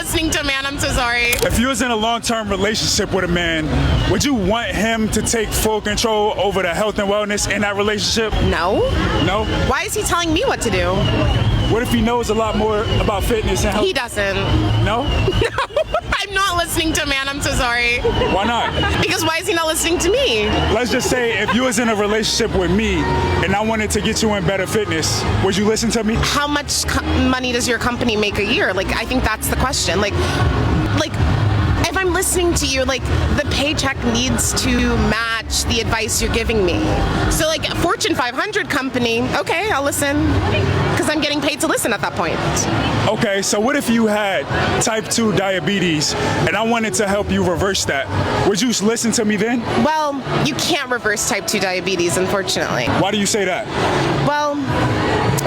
listening to a man. I'm so sorry. If you was in a long-term relationship with a man, would you want him to take full control over the health and wellness in that relationship? No. No? Why is he telling me what to do? What if he knows a lot more about fitness and health? He doesn't. No? I'm not listening to a man. I'm so sorry. Why not? Because why is he not listening to me? Let's just say if you was in a relationship with me and I wanted to get you in better fitness, would you listen to me? How much money does your company make a year? Like, I think that's the question. Like, if I'm listening to you, like, the paycheck needs to match the advice you're giving me. So, like, a Fortune 500 company, okay, I'll listen, because I'm getting paid to listen at that point. Okay, so what if you had type 2 diabetes and I wanted to help you reverse that? Would you listen to me then? Well, you can't reverse type 2 diabetes, unfortunately. Why do you say that? Well,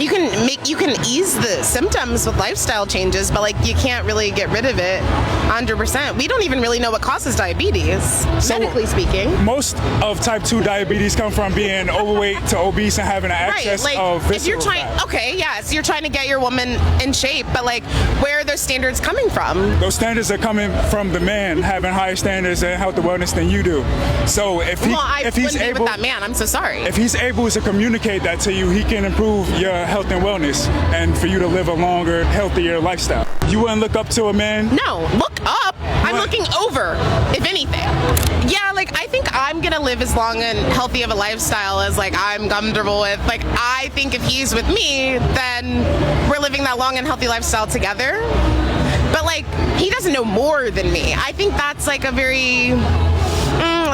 you can ease the symptoms with lifestyle changes, but like you can't really get rid of it 100%. We don't even really know what causes diabetes, medically speaking. Most of type 2 diabetes come from being overweight to obese and having an excess of visceral if you're trying, fat. okay, yes, you're trying to get your woman in shape, but like, where are those standards coming from? Those standards are coming from the man having higher standards in health and wellness than you do. So if he's able, with that man, I'm so sorry. If he's able to communicate that to you, he can improve your health and wellness and for you to live a longer, healthier lifestyle. You wouldn't look up to a man? No, look up. I'm looking over, if anything. Yeah, like, I think I'm gonna live as long and healthy of a lifestyle as like I'm comfortable with. Like, I think if he's with me, then we're living that long and healthy lifestyle together. But like, he doesn't know more than me. I think that's like a very,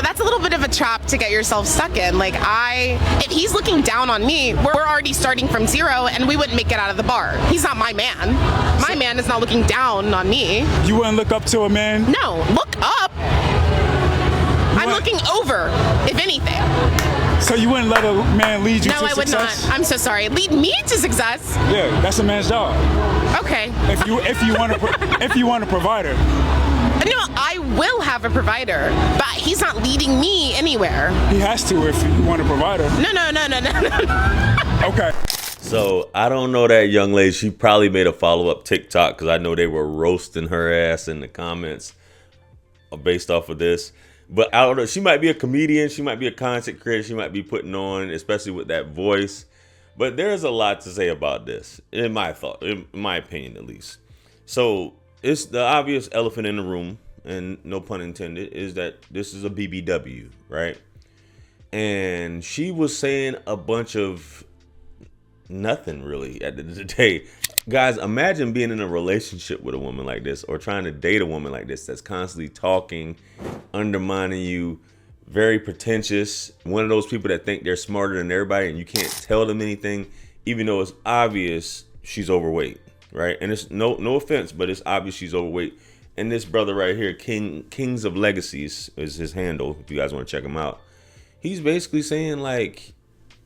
that's a little bit of a trap to get yourself stuck in. Like, if he's looking down on me, we're already starting from zero and we wouldn't make it out of the bar. He's not my man. My man is not looking down on me. You wouldn't look up to a man? No, look up. I'm looking over, if anything. So you wouldn't let a man lead you to success? No, I would not. I'm so sorry. Lead me to success? Yeah, that's a man's job. Okay. If you want a provider. No, I will have a provider, but he's not leading me anywhere. He has to if you want a provider. No. Okay. So I don't know that young lady. She probably made a follow-up TikTok because I know they were roasting her ass in the comments based off of this. But I don't know. She might be a comedian. She might be a content creator. She might be putting on, especially with that voice. But there's a lot to say about this, in my opinion, at least. So it's the obvious elephant in the room, and no pun intended, is that this is a BBW, right? And she was saying a bunch of nothing really at the end of the day. Guys, imagine being in a relationship with a woman like this or trying to date a woman like this that's constantly talking, undermining you, very pretentious, one of those people that think they're smarter than everybody and you can't tell them anything, even though it's obvious she's overweight, right? And it's no offense, but it's obvious she's overweight. And this brother right here, Kings of Legacies is his handle, if you guys want to check him out. He's basically saying, like,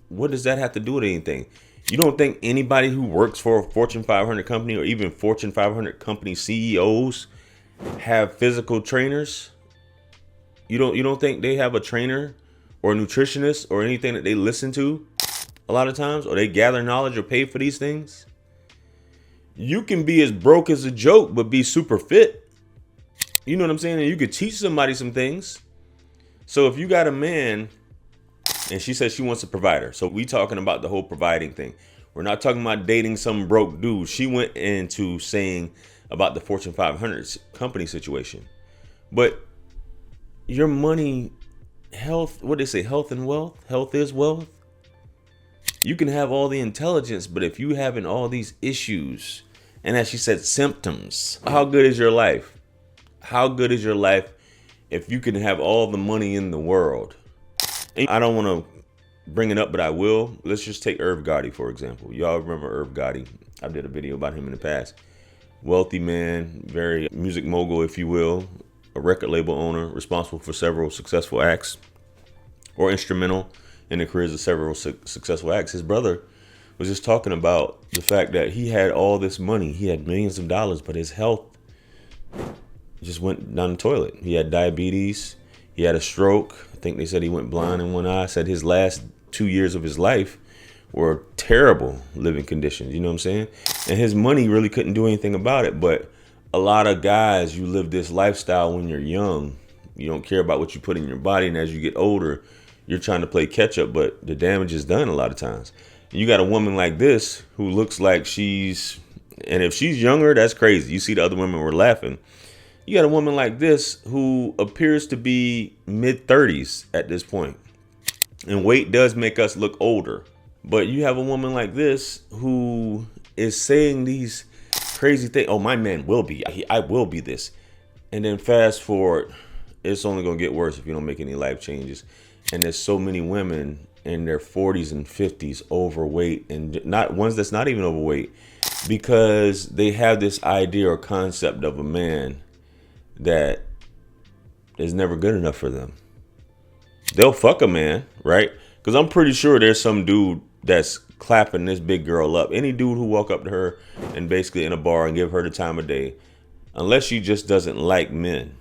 what does that have to do with anything? You don't think anybody who works for a Fortune 500 company or even Fortune 500 company CEOs have physical trainers? You don't think they have a trainer or a nutritionist or anything that they listen to a lot of times, or they gather knowledge or pay for these things? You can be as broke as a joke, but be super fit. You know what I'm saying? And you could teach somebody some things. So if you got a man, and she says she wants a provider. So we talking about the whole providing thing. We're not talking about dating some broke dude. She went into saying about the Fortune 500 company situation. But your money, health, what they say, health and wealth? Health is wealth. You can have all the intelligence, but if you having all these issues, and as she said, symptoms, how good is your life? How good is your life if you can have all the money in the world? And I don't want to bring it up, but I will. Let's just take Irv Gotti, for example. Y'all remember Irv Gotti? I did a video about him in the past. Wealthy man, very music mogul, if you will, a record label owner, responsible for several successful acts or instrumental in the careers of several successful acts. His brother was just talking about the fact that he had all this money. He had millions of dollars, but his health just went down the toilet. He had diabetes. He had a stroke. I think they said he went blind in one eye. Said his last 2 years of his life were terrible living conditions. You know what I'm saying? And his money really couldn't do anything about it. But a lot of guys, you live this lifestyle when you're young. You don't care about what you put in your body, and as you get older, you're trying to play catch up, but the damage is done a lot of times. You got a woman like this who looks like she's, and if she's younger, that's crazy. You see the other women were laughing. You got a woman like this who appears to be mid-30s at this point. And weight does make us look older. But you have a woman like this who is saying these crazy things. Oh, my man will be. I will be this. And then fast forward, it's only going to get worse if you don't make any life changes. And there's so many women in their 40s and 50s overweight, and not ones that's not even overweight, because they have this idea or concept of a man that is never good enough for them. They'll fuck a man, right? Because I'm pretty sure there's some dude that's clapping this big girl up. Any dude who walk up to her and basically in a bar and give her the time of day, unless she just doesn't like men,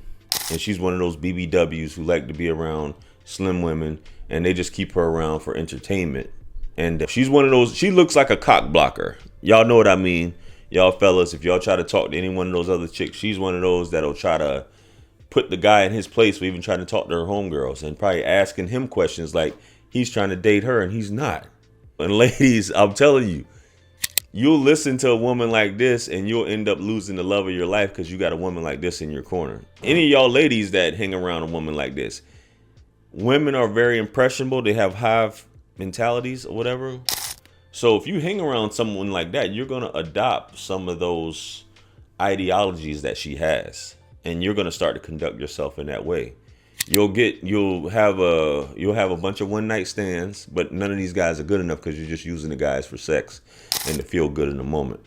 and she's one of those BBWs who like to be around slim women, and they just keep her around for entertainment. And she's one of those, she looks like a cock blocker. Y'all know what I mean. Y'all fellas, if y'all try to talk to any one of those other chicks, she's one of those that'll try to put the guy in his place, or even trying to talk to her homegirls and probably asking him questions like he's trying to date her and he's not. And ladies, I'm telling you, you'll listen to a woman like this and you'll end up losing the love of your life because you got a woman like this in your corner. Any of y'all ladies that hang around a woman like this, women are very impressionable. They have hive mentalities or whatever. So if you hang around someone like that, you're going to adopt some of those ideologies that she has, and you're going to start to conduct yourself in that way. You'll have a bunch of one night stands, but none of these guys are good enough because you're just using the guys for sex and to feel good in the moment.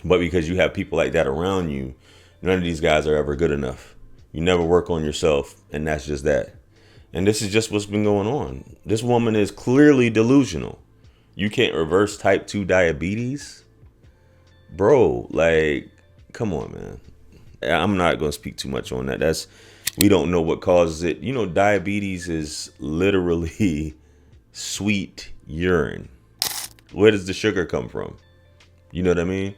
But because you have people like that around you, none of these guys are ever good enough. You never work on yourself, and that's just that. And this is just what's been going on. This woman is clearly delusional. You can't reverse type 2 diabetes? Bro, like, come on, man. I'm not going to speak too much on that. We don't know what causes it. You know, diabetes is literally sweet urine. Where does the sugar come from? You know what I mean?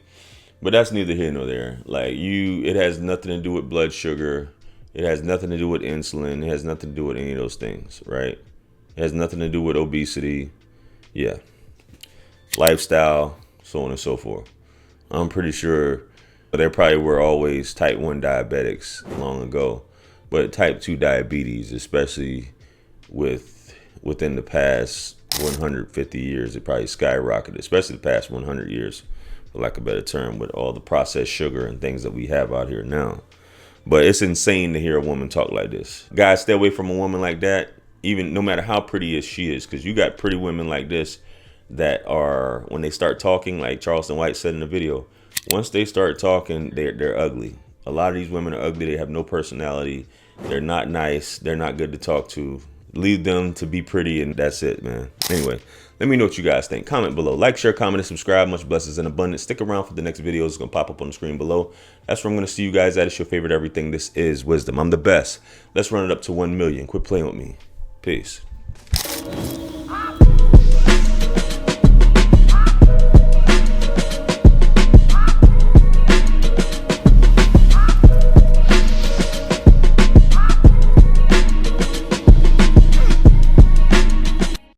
But that's neither here nor there. Like, it has nothing to do with blood sugar. It has nothing to do with insulin. It has nothing to do with any of those things, right? It has nothing to do with obesity. Yeah. Lifestyle, so on and so forth. I'm pretty sure there probably were always type 1 diabetics long ago, but type 2 diabetes, especially within the past 150 years, it probably skyrocketed, especially the past 100 years, for lack of a better term, with all the processed sugar and things that we have out here now. But it's insane to hear a woman talk like this. Guys, stay away from a woman like that, even no matter how pretty as she is, because you got pretty women like this that are, when they start talking, like Charleston White said in the video, once they start talking, they're ugly. A lot of these women are ugly. They have no personality. They're not nice. They're not good to talk to. Leave them to be pretty, and that's it, man. Anyway, let me know what you guys think. Comment below. Like, share, comment, and subscribe. Much blessings and abundance. Stick around for the next video. It's going to pop up on the screen below. That's where I'm going to see you guys at. It's your favorite everything. This is Wisdom. I'm the best. Let's run it up to 1 million. Quit playing with me. Peace.